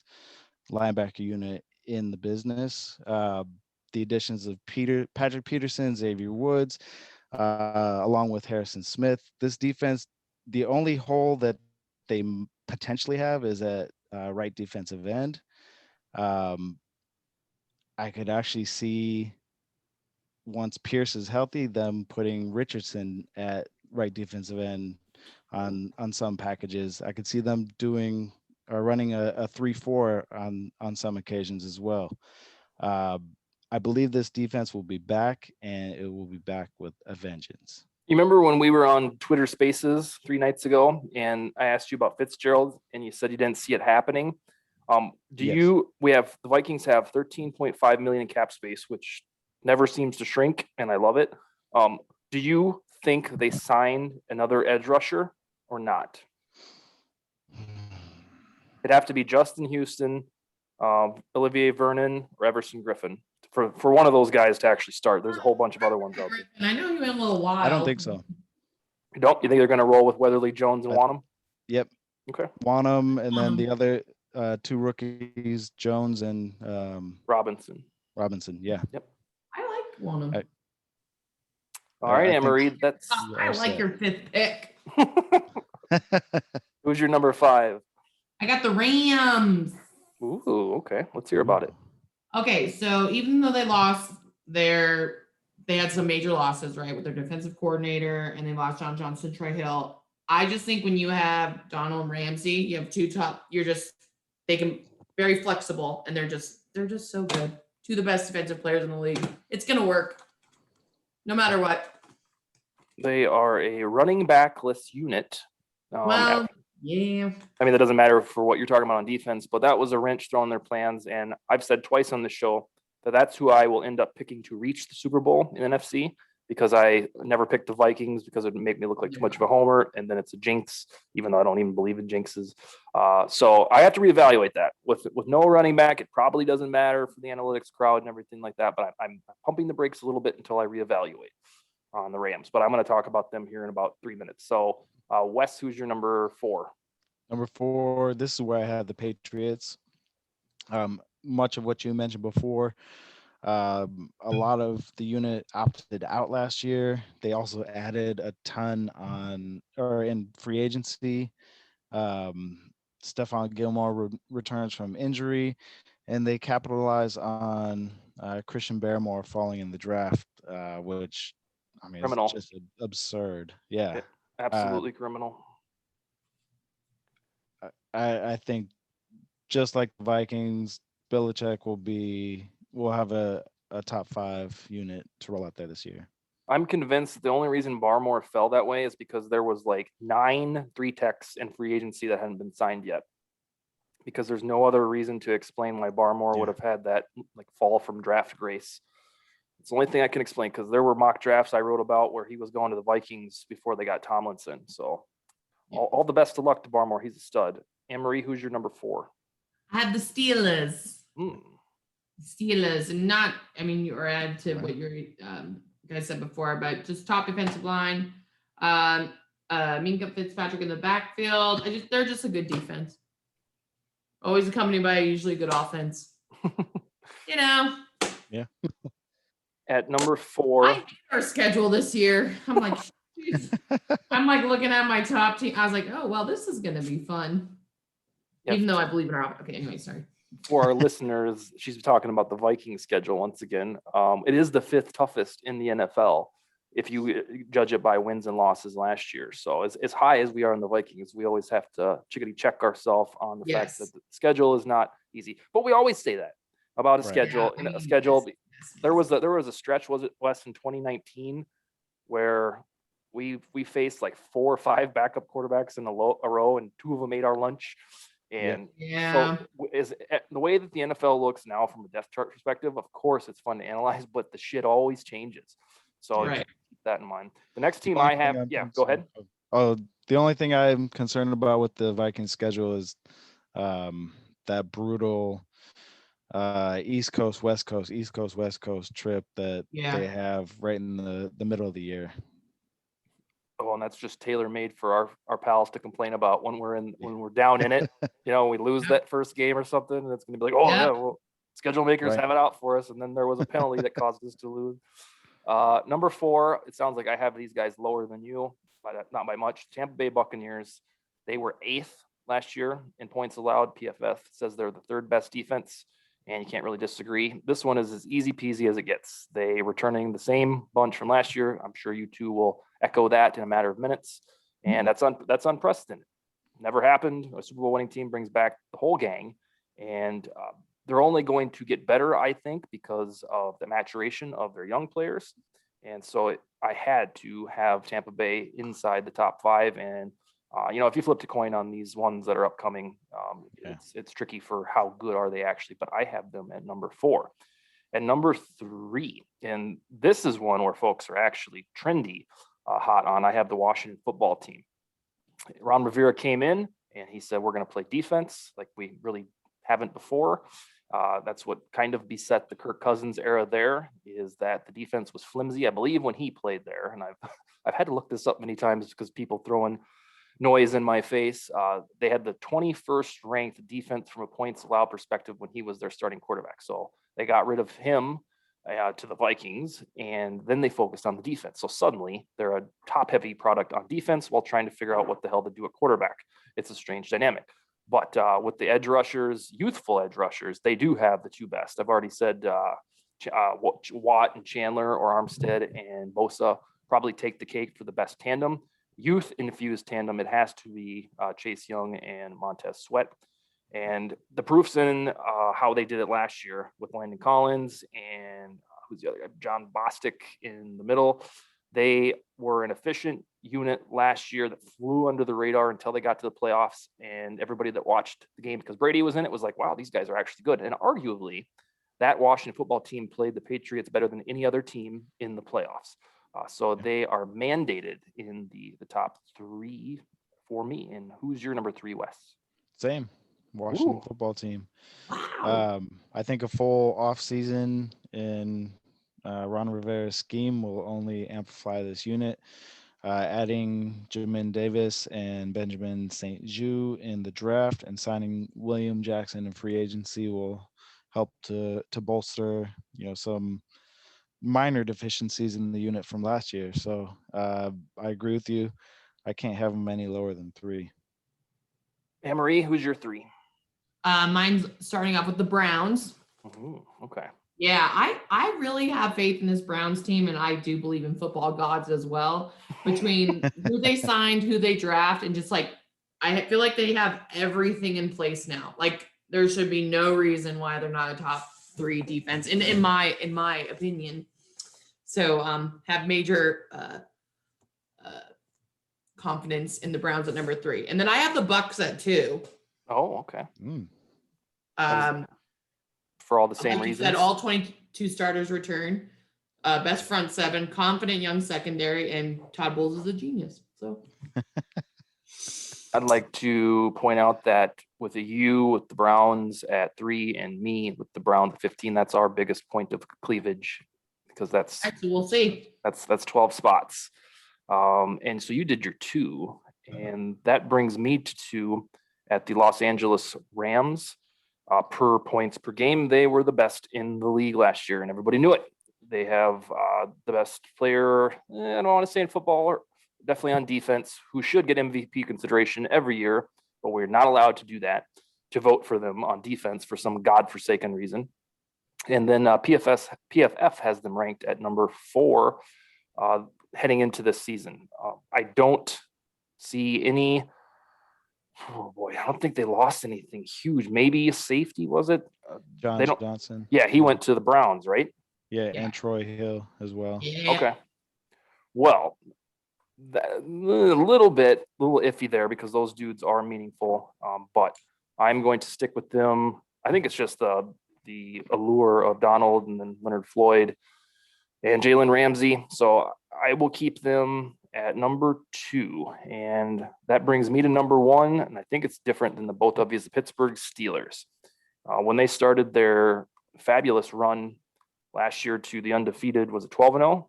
linebacker unit in the business. The additions of Patrick Peterson, Xavier Woods, along with Harrison Smith. This defense, the only hole that they potentially have is at right defensive end. I could actually see, once Pierce is healthy, them putting Richardson at right defensive end on some packages. I could see them doing or running a 3-4 on some occasions as well. I believe this defense will be back, and it will be back with a vengeance. You remember when we were on Twitter Spaces 3 nights ago, and I asked you about Fitzgerald, and you said you didn't see it happening? Yes. The Vikings have 13.5 million in cap space, which never seems to shrink, and I love it. Do you think they signed another edge rusher or not? It'd have to be Justin Houston, Olivier Vernon, or Everson Griffin for one of those guys to actually start. There's a whole bunch of other ones out there. And I know you went a little wild. I don't think so. You don't? You think they're going to roll with Weatherly Jones and Wanham? Yep. Okay. Wanham, and then the other 2 rookies, Jones and Robinson. Yeah. I like Wanham. All right, AMarie, that's. I like your 5th pick. Who's your number 5? I got the Rams. Ooh, okay. Let's hear about it. Okay, so even though they lost they had some major losses, right, with their defensive coordinator, and they lost John Johnson, Troy Hill. I just think when you have Donald Ramsey, you have 2 top, they can very flexible, and they're just so good. 2 of the best defensive players in the league. It's gonna work, no matter what. They are a running backless unit. Well, yeah. I mean, that doesn't matter for what you're talking about on defense, but that was a wrench thrown in their plans. And I've said twice on the show that that's who I will end up picking to reach the Super Bowl in NFC, because I never picked the Vikings because it would make me look like too much of a homer. And then it's a jinx, even though I don't even believe in jinxes. So I have to reevaluate that. With no running back, it probably doesn't matter for the analytics crowd and everything like that. But I'm pumping the brakes a little bit until I reevaluate on the Rams. But I'm going to talk about them here in about 3 minutes. So Wes, who's your number 4? Number 4, this is where I have the Patriots. Much of what you mentioned before. A lot of the unit opted out last year. They also added a ton in free agency. Stephon Gilmore returns from injury, and they capitalize on Christian Barmore falling in the draft, which, I mean, Criminal. it's just absurd. Yeah. Absolutely criminal. I think, just like the Vikings, Belichick will have a top 5 unit to roll out there this year. I'm convinced the only reason Barmore fell that way is because there was like 9 3-techs in free agency that hadn't been signed yet. Because there's no other reason to explain why Barmore would have had that like fall from draft grace. It's the only thing I can explain, because there were mock drafts I wrote about where he was going to the Vikings before they got Tomlinson. So all the best of luck to Barmore. He's a stud. AMarie, who's your number 4? I have the Steelers. Steelers, and not, I mean, you add to what your guys said before, but just top defensive line. Minka Fitzpatrick in the backfield. They're just a good defense. Always accompanied by a usually good offense. You know, At number 4, I hate our schedule this year. I'm like, geez. I'm like looking at my top team. I was like, oh, well, this is going to be fun. Yep. Even though I believe in our, okay, anyway, sorry. for our listeners, she's talking about the Vikings schedule once again. It is the 5th toughest in the NFL if you judge it by wins and losses last year. So as high as we are in the Vikings, we always have to chickadee check ourselves on the fact that the schedule is not easy. But we always say that about a schedule. Yeah, I mean, a schedule. yes. There was a stretch, was it Wes, in 2019, where we faced like 4 or 5 backup quarterbacks in a row, and 2 of them ate our lunch. And so is the way that the NFL looks now from a depth chart perspective, of course it's fun to analyze, but the shit always changes. So keep that in mind. The next team I have, go ahead. Oh, the only thing I'm concerned about with the Vikings schedule is that brutal East Coast, West Coast trip that they have right in the middle of the year. Oh, and that's just tailor made for our pals to complain about when we're down in it. We lose that first game or something, and it's gonna be like, well, schedule makers have it out for us, and then there was a penalty that caused us to lose. Number 4, it sounds like I have these guys lower than you, but not by much. Tampa Bay Buccaneers, they were 8th last year in points allowed. PFF says they're the 3rd best defense, and you can't really disagree. This one is as easy peasy as it gets. They returning the same bunch from last year. I'm sure you two will echo that in a matter of minutes, and that's unprecedented. Never happened. A Super Bowl winning team brings back the whole gang, and they're only going to get better, I think, because of the maturation of their young players. And so I had to have Tampa Bay inside the top 5. And if you flip a coin on these ones that are upcoming, it's tricky for how good are they actually. But I have them at number 4. And number 3, and this is one where folks are actually trendy hot on. I have the Washington football team. Ron Rivera came in and he said, we're going to play defense like we really haven't before. That's what kind of beset the Kirk Cousins era there, is that the defense was flimsy, I believe, when he played there. And I've had to look this up many times because people throwing noise in my face. They had the 21st ranked defense from a points allowed perspective when he was their starting quarterback. So they got rid of him to the Vikings, and then they focused on the defense. So suddenly they're a top heavy product on defense while trying to figure out what the hell to do at quarterback. It's a strange dynamic. But with the edge rushers, youthful edge rushers, they do have the 2 best. I've already said Watt and Chandler, or Armstead and Bosa probably take the cake for the best tandem. Youth infused tandem, it has to be Chase Young and Montez Sweat. And the proof's in how they did it last year with Landon Collins and who's the other guy? John Bostic in the middle. They were an efficient unit last year that flew under the radar until they got to the playoffs. And everybody that watched the game, because Brady was in it, was like, wow, these guys are actually good. And arguably, that Washington football team played the Patriots better than any other team in the playoffs. So they are mandated in the top 3 for me. And who's your number 3, Wes? Same. Washington football team. Wow. I think a full off season in Ron Rivera's scheme will only amplify this unit. Adding Jamin Davis and Benjamin St. Juste in the draft and signing William Jackson in free agency will help to bolster, some minor deficiencies in the unit from last year. So I agree with you. I can't have them any lower than 3. AMarie, who's your 3? Mine's starting off with the Browns. Okay. Yeah, I really have faith in this Browns team, and I do believe in football gods as well. Between who they signed, who they draft, and just like I feel like they have everything in place now. Like there should be no reason why they're not a top 3 defense, in my opinion. So have major confidence in the Browns at number 3, and then I have the Bucks at 2. Oh, okay. For all the same like reasons. Said all 22 starters return. Best front 7, confident young secondary, and Todd Bowles is a genius. So I'd like to point out that with with the Browns at 3 and me with the Browns at 15, that's our biggest point of cleavage, because we'll see. That's 12 spots. And so you did your 2, and that brings me to 2 at the Los Angeles Rams. Per points per game, they were the best in the league last year, and everybody knew it. They have the best player, I don't want to say in football, or definitely on defense, who should get MVP consideration every year, but we're not allowed to do that, to vote for them on defense for some godforsaken reason. And then PFF has them ranked at number 4 heading into this season. I don't see any. Oh boy, I don't think they lost anything huge. Maybe a safety, was it? John Johnson. Yeah, he went to the Browns, right? Yeah, and Troy Hill as well. Yeah. Okay. Well, a little iffy there because those dudes are meaningful. But I'm going to stick with them. I think it's just the allure of Donald and then Leonard Floyd and Jalen Ramsey. So I will keep them at number 2. And that brings me to number 1. And I think it's different than the both of you, the Pittsburgh Steelers. When they started their fabulous run last year to the undefeated, was it 12-0?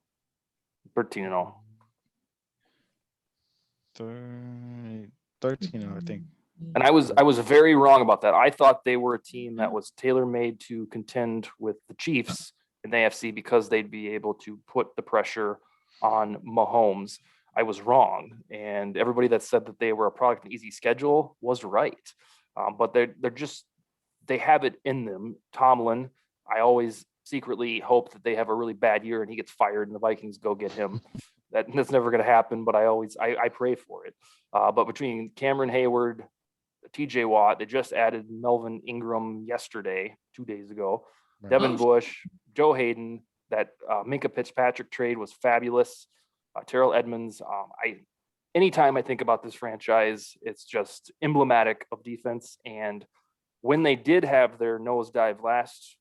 13-0. 13, I think. And I was very wrong about that. I thought they were a team that was tailor-made to contend with the Chiefs in the AFC because they'd be able to put the pressure on Mahomes. I was wrong, and everybody that said that they were a product of an easy schedule was right. But they have it in them. Tomlin, I always secretly hope that they have a really bad year and he gets fired and the Vikings go get him. That's never going to happen, but I pray for it. But between Cameron Hayward, TJ Watt, they just added Melvin Ingram yesterday, 2 days ago. Right. Devin Bush, Joe Hayden, that Minka Fitzpatrick trade was fabulous. Terrell Edmonds. Anytime I think about this franchise, it's just emblematic of defense. And when they did have their nosedive last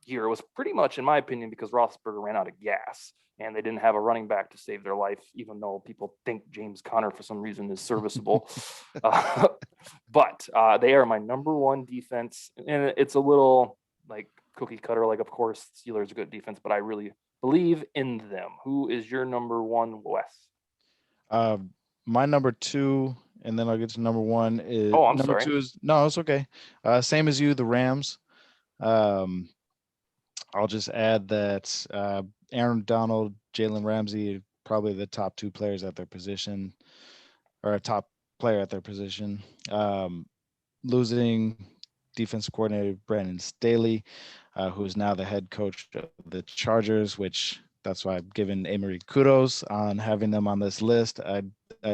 year, it was pretty much, in my opinion, because Roethlisberger ran out of gas and they didn't have a running back to save their life, even though people think James Conner for some reason is serviceable. But they are my number 1 defense. And it's a little like cookie cutter, like, of course, Steelers are good defense, but I really believe in them. Who is your number 1, Wes? My number 2, and then I'll get to number 1 is I'm number sorry. 2 is no, it's okay. Same as you, the Rams. I'll just add that Aaron Donald, Jalen Ramsey, probably the top 2 players at their position, or a top player at their position. Losing defensive coordinator Brandon Staley, who is now the head coach of the Chargers, which that's why I've given AMarie kudos on having them on this list. I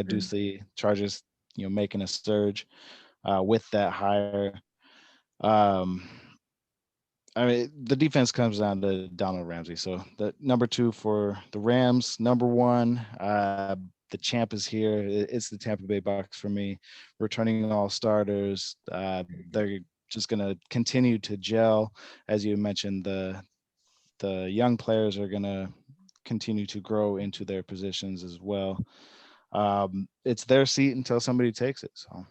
do see Chargers, making a surge with that hire. I mean, the defense comes down to Donald Ramsey. So the number 2 for the Rams. Number 1, the champ is here. It's the Tampa Bay Bucks for me. Returning all starters. They're just going to continue to gel. As you mentioned, the young players are going to continue to grow into their positions as well. It's their seat until somebody takes it. So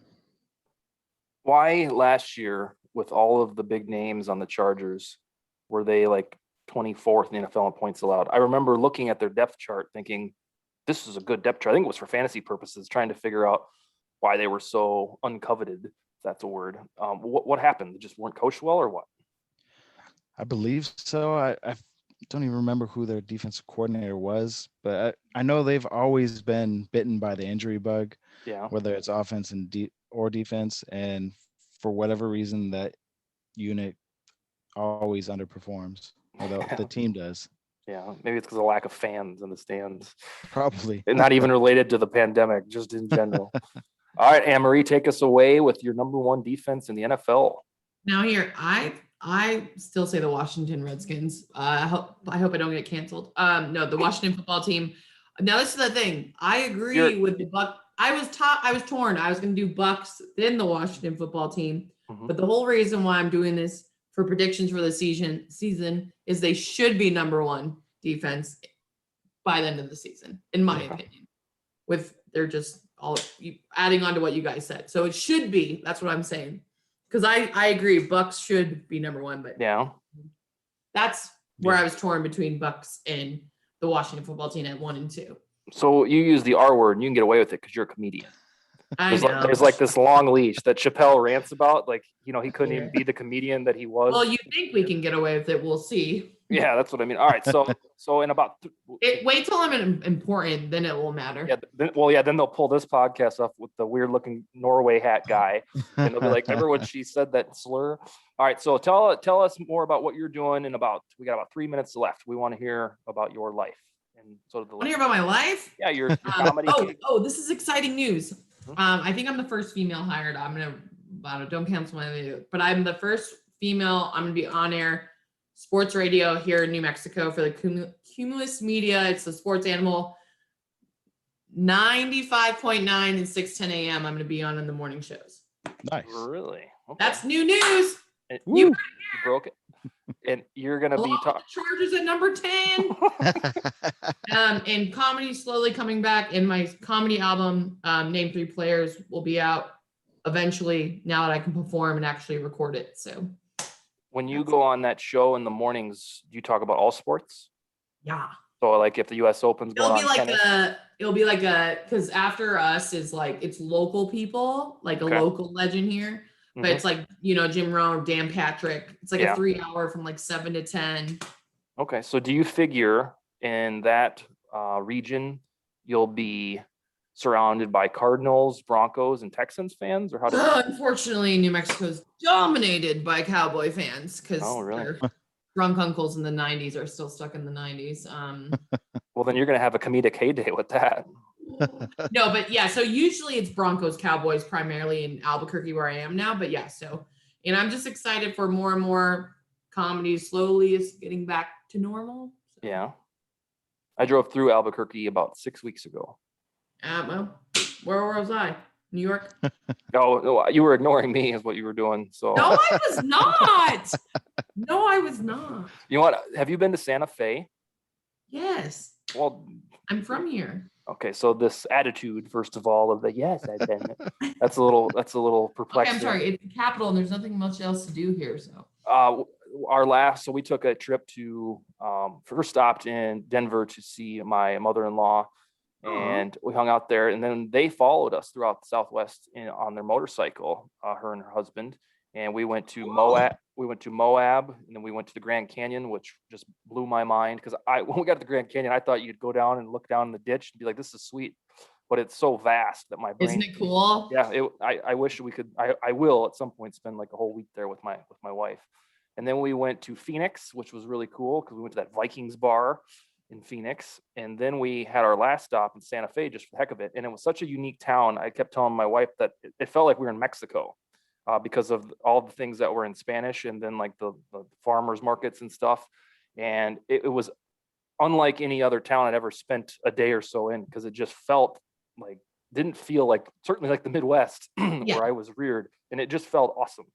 Why last year, with all of the big names on the Chargers, were they like 24th in the NFL in points allowed? I remember looking at their depth chart thinking, this is a good depth chart. I think it was for fantasy purposes, trying to figure out why they were so uncoveted, if that's a word. What happened? They just weren't coached well, or what? I believe so. I don't even remember who their defensive coordinator was, but I know they've always been bitten by the injury bug, whether it's offense or defense. And for whatever reason, that unit always underperforms, or the team does. Yeah, maybe it's because of lack of fans in the stands. Probably. And not even related to the pandemic, just in general. All right, AMarie, take us away with your number 1 defense in the NFL. Now here, I still say the Washington Redskins. I hope I don't get canceled. No, the Washington football team. Now this is the thing. I agree with the Buck. I was torn. I was going to do Bucks, then the Washington football team. Mm-hmm. But the whole reason why I'm doing this for predictions for the season is they should be number 1 defense by the end of the season, in my opinion. They're just all adding on to what you guys said. So it should be. That's what I'm saying. Because I agree, Bucks should be number 1, but that's where I was torn between Bucks and the Washington football team at 1 and 2. So you use the R word and you can get away with it because you're a comedian. I know. There's like this long leash that Chappelle rants about. Like, you know, he couldn't Yeah. even be the comedian that he was. Well, you think we can get away with it? We'll see. Yeah, that's what I mean. All right, so in about Wait till I'm important, then it will matter. yeah, then they'll pull this podcast up with the weird looking Norway hat guy, and they'll be like, "Remember when she said that slur?" All right, so tell us more about what you're doing. We got about 3 minutes left. We want to hear about your life, and so the Want to hear about my life? yeah, your comedy. This is exciting news. I think I'm the first female hired. Don't cancel my video, but I'm the first female. I'm gonna be on air sports radio here in New Mexico for the Cumulus Media. It's the sports animal 95.9 and 6:10 a.m. I'm going to be on in the morning shows. Nice. Really? Okay. That's new news. You broke it. And you're going to be talking. Charges at number 10. And comedy slowly coming back. And my comedy album, Name 3 Players, will be out eventually now that I can perform and actually record it. So when you go on that show in the mornings, do you talk about all sports? yeah. So like if the US Open's going on, it'll be like because after us is like, it's local people, like a local legend here. But it's like, you know, Jim Rohn, Dan Patrick. It's like a 3-hour from like 7 to 10. Okay. So do you figure in that region, you'll be surrounded by Cardinals, Broncos, and Texans fans, or how does unfortunately, New Mexico's dominated by Cowboy fans because their drunk uncles in the 90s are still stuck in the 90s. Well, then you're going to have a comedic heyday with that. No, but yeah, so usually it's Broncos, Cowboys primarily in Albuquerque where I am now. But yeah, and I'm just excited for more and more comedy slowly is getting back to normal. So. Yeah. I drove through Albuquerque about 6 weeks ago. Well, where was I? New York? No, you were ignoring me is what you were doing. So no, I was not. No, I was not. You know what? Have you been to Santa Fe? Yes. Well, I'm from here. Okay, so this attitude, first of all, of the yes, I've been. That's a little perplexing. Okay, I'm sorry. It's the capital, and there's nothing much else to do here. So so we took a trip to first stopped in Denver to see my mother-in-law, and we hung out there, and then they followed us throughout the Southwest on their motorcycle, her and her husband, and we went to Moab. We went to Moab, and then we went to the Grand Canyon, which just blew my mind because when we got to the Grand Canyon, I thought you'd go down and look down in the ditch and be like, "This is sweet," but it's so vast that my brain. Isn't it cool? Yeah, I wish we could. I will at some point spend like a whole week there with my wife, and then we went to Phoenix, which was really cool because we went to that Vikings bar in Phoenix, and then we had our last stop in Santa Fe just for the heck of it, and it was such a unique town. I kept telling my wife that it felt like we were in Mexico. Because of all the things that were in Spanish and then like the farmers markets and stuff. And it was unlike any other town I'd ever spent a day or so in because it just didn't feel like certainly like the Midwest where I was reared. And it just felt awesome.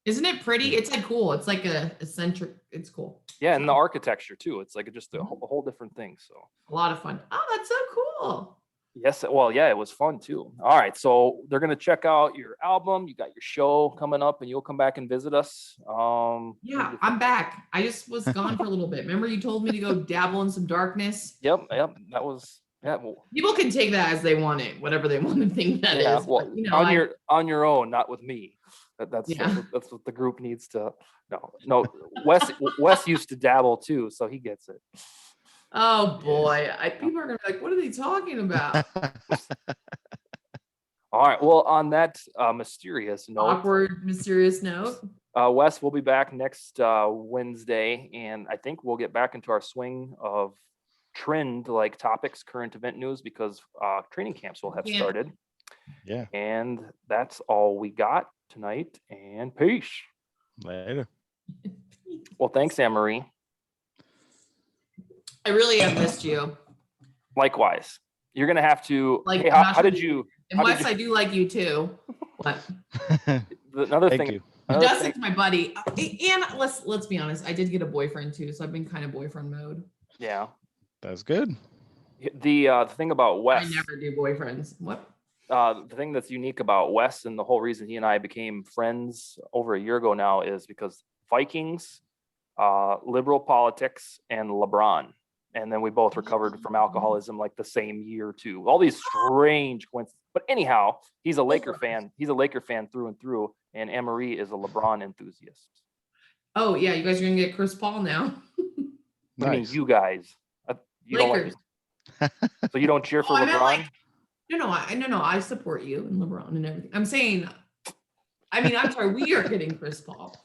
Isn't it pretty? It's like cool. It's like a eccentric. It's cool. Yeah. And the architecture too. It's like just a whole different thing. So a lot of fun. Oh, that's so cool. Yes. Well, yeah, it was fun too. All right. So they're going to check out your album. You got your show coming up and you'll come back and visit us. Yeah, I'm back. I just was gone for a little bit. Remember you told me to go dabble in some darkness? Yep. That was, yeah. Well, people can take that as they want it, whatever they want to think that is. Well, but, you know, on your own, not with me. That's what the group needs to. No. Wes used to dabble too, so he gets it. Oh boy, people are gonna be like, "What are they talking about?" All right. Well, on that mysterious note, awkward, mysterious note, Wes will be back next Wednesday, and I think we'll get back into our swing of trend-like topics, current event news, because training camps will have started. Yeah. And that's all we got tonight. And peace. Later. Well, thanks, AMarie. I really have missed you. Likewise. You're gonna have to. Like, hey, how did you? And Wes, I do like you too. What? Another Thank thing. you. Dustin's my buddy, and let's be honest. I did get a boyfriend too, so I've been kind of boyfriend mode. Yeah. That's good. The thing about Wes. I never do boyfriends. What? The thing that's unique about Wes and the whole reason he and I became friends over a year ago now is because Vikings, liberal politics, and LeBron. And then we both recovered from alcoholism like the same year too. All these strange coincidences. But anyhow, he's a Laker for it. fan. He's a Laker fan through and through. And AMarie is a LeBron enthusiast. Oh yeah, you guys are gonna get Chris Paul now. What do you mean, Nice. you guys? You don't Lakers. so you don't cheer for Oh, I meant LeBron? like no, I support you and LeBron and everything. I'm saying, I mean, I'm sorry, we are getting Chris Paul.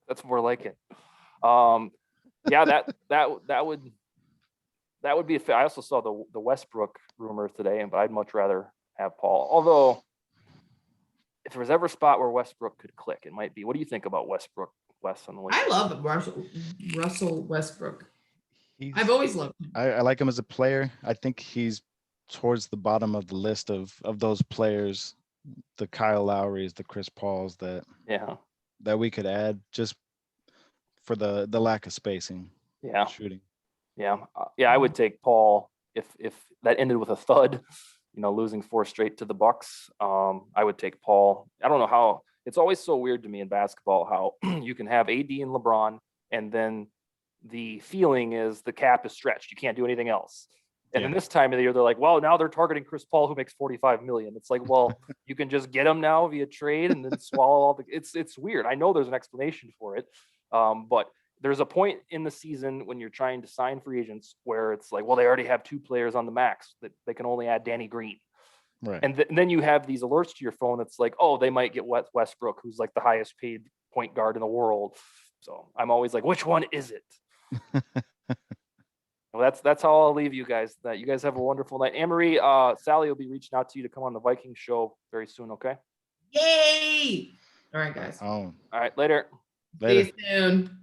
That's more like it. Yeah, that would be a fit. I also saw the Westbrook rumor today, but I'd much rather have Paul. Although, if there was ever a spot where Westbrook could click, it might be. What do you think about Westbrook, Wes, on the Lakers? I love Russell Westbrook. He's, I've always loved him. I like him as a player. I think he's towards the bottom of the list of those players, the Kyle Lowrys, the Chris Pauls that we could add just for the lack of spacing. Yeah. Shooting. Yeah. I would take Paul if that ended with a thud, losing 4 straight to the Bucks. I would take Paul. I don't know how. It's always so weird to me in basketball how you can have AD and LeBron, and then the feeling is the cap is stretched. You can't do anything else. And then this time of the year, they're like, well, now they're targeting Chris Paul, who makes $45 million. It's like, well, you can just get him now via trade and then swallow all the. It's weird. I know there's an explanation for it, but there's a point in the season when you're trying to sign free agents where it's like, well, they already have 2 players on the max that they can only add Danny Green. Right. And then you have these alerts to your phone that's like, oh, they might get Westbrook, who's like the highest paid point guard in the world. So I'm always like, which one is it? Well, that's how I'll leave you guys. That you guys have a wonderful night. AMarie, Sally will be reaching out to you to come on the Viking show very soon. Okay. Yay! All right, guys. Oh, All right. Later. later. See you soon.